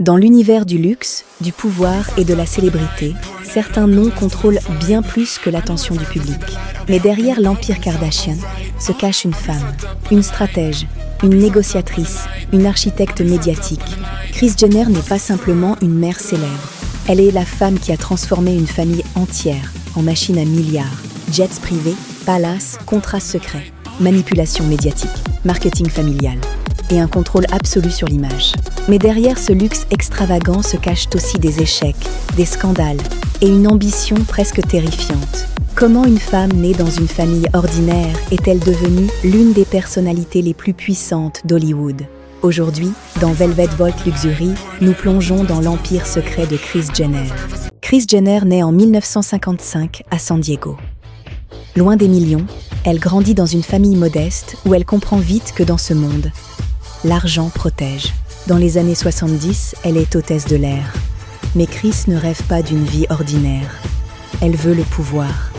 Dans l'univers du luxe, du pouvoir et de la célébrité, certains noms contrôlent bien plus que l'attention du public. Mais derrière l'empire Kardashian se cache une femme, une stratège, une négociatrice, une architecte médiatique. Kris Jenner n'est pas simplement une mère célèbre. Elle est la femme qui a transformé une famille entière en machine à milliards. Jets privés, palaces, contrats secrets, manipulation médiatique, marketing familial et un contrôle absolu sur l'image. Mais derrière ce luxe extravagant se cachent aussi des échecs, des scandales et une ambition presque terrifiante. Comment une femme née dans une famille ordinaire est-elle devenue l'une des personnalités les plus puissantes d'Hollywood ? Aujourd'hui, dans Velvet Vault Luxury, nous plongeons dans l'empire secret de Kris Jenner. Kris Jenner naît en 1955 à San Diego. Loin des millions, elle grandit dans une famille modeste où elle comprend vite que dans ce monde, l'argent protège. Dans les années 70, elle est hôtesse de l'air. Mais Kris ne rêve pas d'une vie ordinaire. Elle veut le pouvoir.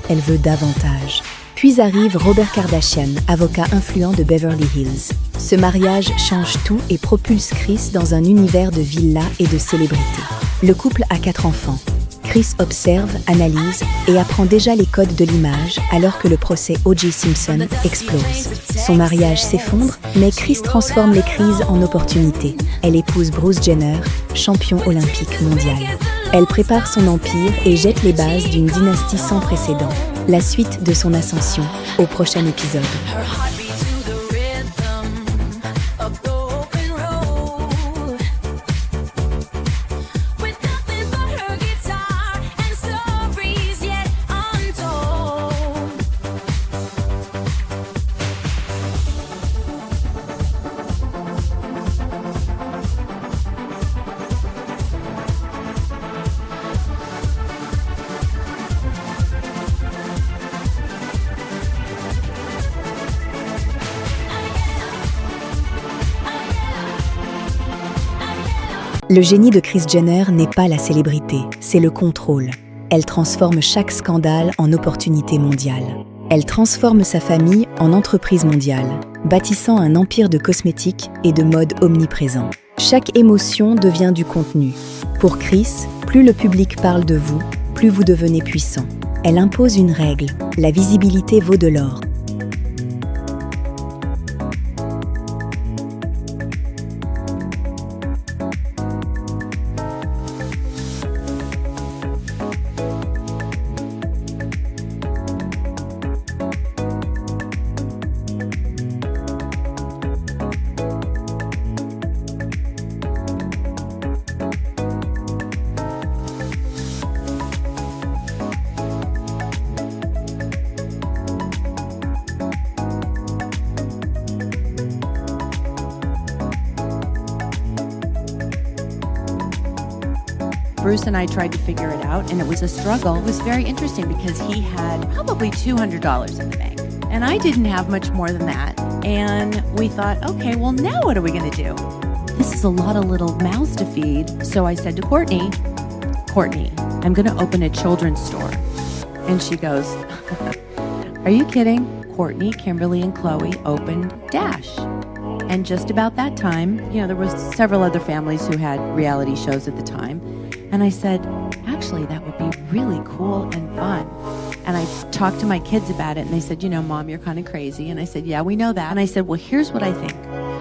Elle veut davantage. Puis arrive Robert Kardashian, avocat influent de Beverly Hills. Ce mariage change tout et propulse Kris dans un univers de villas et de célébrités. Le couple a 4 enfants. Kris observe, analyse et apprend déjà les codes de l'image alors que le procès O.J. Simpson explose. Son mariage s'effondre, mais Kris transforme les crises en opportunités. Elle épouse Bruce Jenner, champion olympique mondial. Elle prépare son empire et jette les bases d'une dynastie sans précédent. La suite de son ascension au prochain épisode. Le génie de Kris Jenner n'est pas la célébrité, c'est le contrôle. Elle transforme chaque scandale en opportunité mondiale. Elle transforme sa famille en entreprise mondiale, bâtissant un empire de cosmétiques et de mode omniprésent. Chaque émotion devient du contenu. Pour Kris, plus le public parle de vous, plus vous devenez puissant. Elle impose une règle, la visibilité vaut de l'or. Bruce and I tried to figure it out, and it was a struggle. It was very interesting because he had probably $200 in the bank, and I didn't have much more than that. And we thought, okay, well, now what are we going to do? This is a lot of little mouths to feed. So I said to Courtney, I'm going to open a children's store. And she goes, are you kidding? Courtney, Kimberly, and Chloe opened Dash. And just about that time, there was several other families who had reality shows at the time. And I said, actually, that would be really cool and fun. And I talked to my kids about it, and they said, Mom, you're kind of crazy. And I said, yeah, we know that. And I said, well, here's what I think.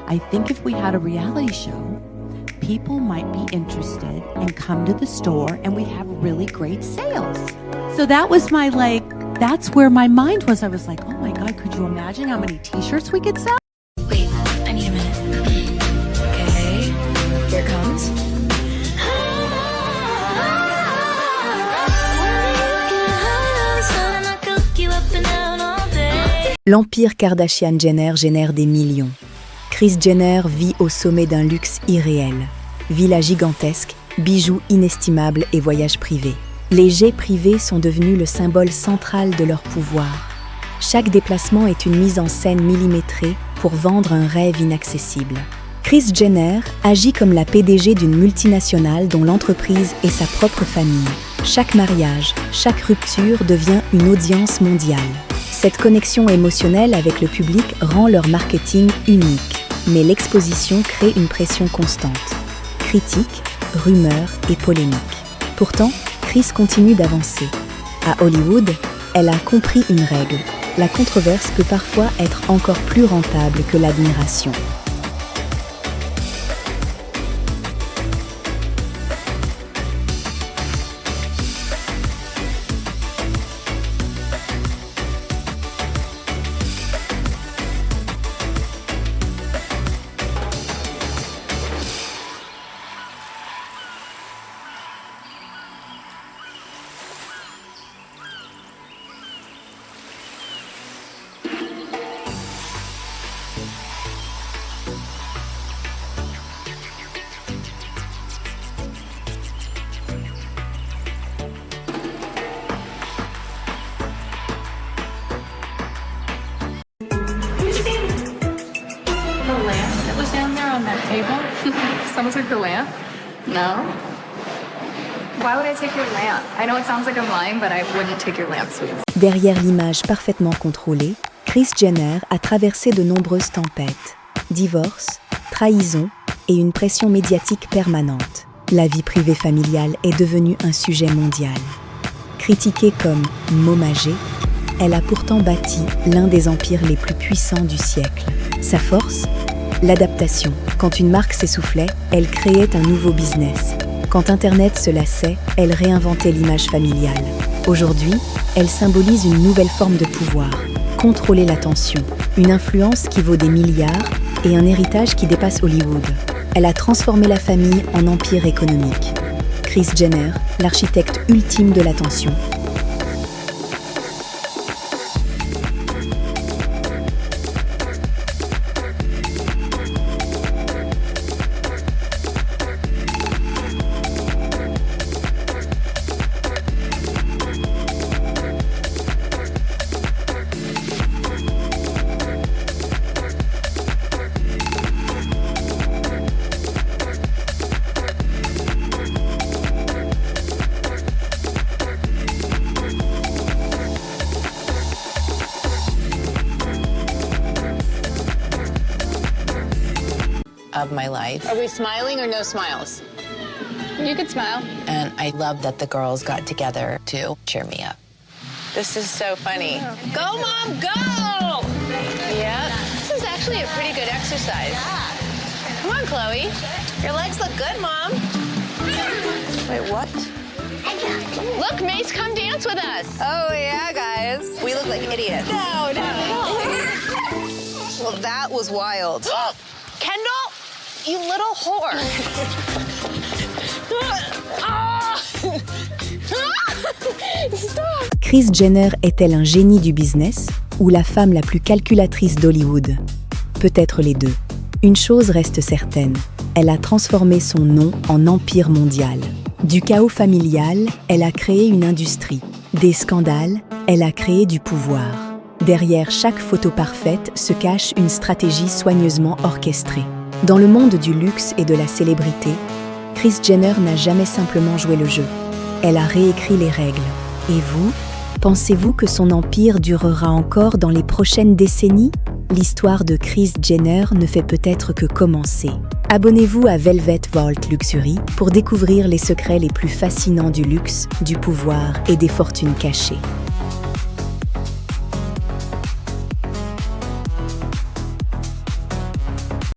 I think if we had a reality show, people might be interested and come to the store, and we have really great sales. So that was that's where my mind was. I was like, oh my God, could you imagine how many t-shirts we could sell? Wait, I need a minute. Okay, here it comes. L'empire Kardashian-Jenner génère des millions. Kris Jenner vit au sommet d'un luxe irréel. Villas gigantesques, bijoux inestimables et voyages privés. Les jets privés sont devenus le symbole central de leur pouvoir. Chaque déplacement est une mise en scène millimétrée pour vendre un rêve inaccessible. Kris Jenner agit comme la PDG d'une multinationale dont l'entreprise est sa propre famille. Chaque mariage, chaque rupture devient une audience mondiale. Cette connexion émotionnelle avec le public rend leur marketing unique, mais l'exposition crée une pression constante. Critiques, rumeurs et polémiques. Pourtant, Kris continue d'avancer. À Hollywood, elle a compris une règle. La controverse peut parfois être encore plus rentable que l'admiration. The lamp that was down there on that table? Someone took the lamp? No. Why would I take your lamp? I know it sounds like I'm lying, but I wouldn't take your lamp, sweetie. Derrière l'image parfaitement contrôlée, Kris Jenner a traversé de nombreuses tempêtes. Divorce, trahison et une pression médiatique permanente. La vie privée familiale est devenue un sujet mondial. Critiquée comme momagée, elle a pourtant bâti l'un des empires les plus puissants du siècle. Sa force ? L'adaptation. Quand une marque s'essoufflait, elle créait un nouveau business. Quand Internet se lassait, elle réinventait l'image familiale. Aujourd'hui, elle symbolise une nouvelle forme de pouvoir. Contrôler l'attention. Une influence qui vaut des milliards et un héritage qui dépasse Hollywood. Elle a transformé la famille en empire économique. Kris Jenner, l'architecte ultime de l'attention. Of my life. Are we smiling or no smiles? You could smile. And I love that the girls got together to cheer me up. This is so funny. Go, Mom, go! Yeah, this is actually a pretty good exercise. Come on, Chloe. Your legs look good, Mom. Wait, what? Look, Mace, come dance with us. Oh, yeah, guys. We look like idiots. No. Well, that was wild. Kendall, you little whore. Stop. Kris Jenner est-elle un génie du business ou la femme la plus calculatrice d'Hollywood ? Peut-être les deux. Une chose reste certaine, elle a transformé son nom en empire mondial. Du chaos familial, elle a créé une industrie. Des scandales, elle a créé du pouvoir. Derrière chaque photo parfaite se cache une stratégie soigneusement orchestrée. Dans le monde du luxe et de la célébrité, Kris Jenner n'a jamais simplement joué le jeu. Elle a réécrit les règles. Et vous, pensez-vous que son empire durera encore dans les prochaines décennies ? L'histoire de Kris Jenner ne fait peut-être que commencer. Abonnez-vous à Velvet Vault Luxury pour découvrir les secrets les plus fascinants du luxe, du pouvoir et des fortunes cachées.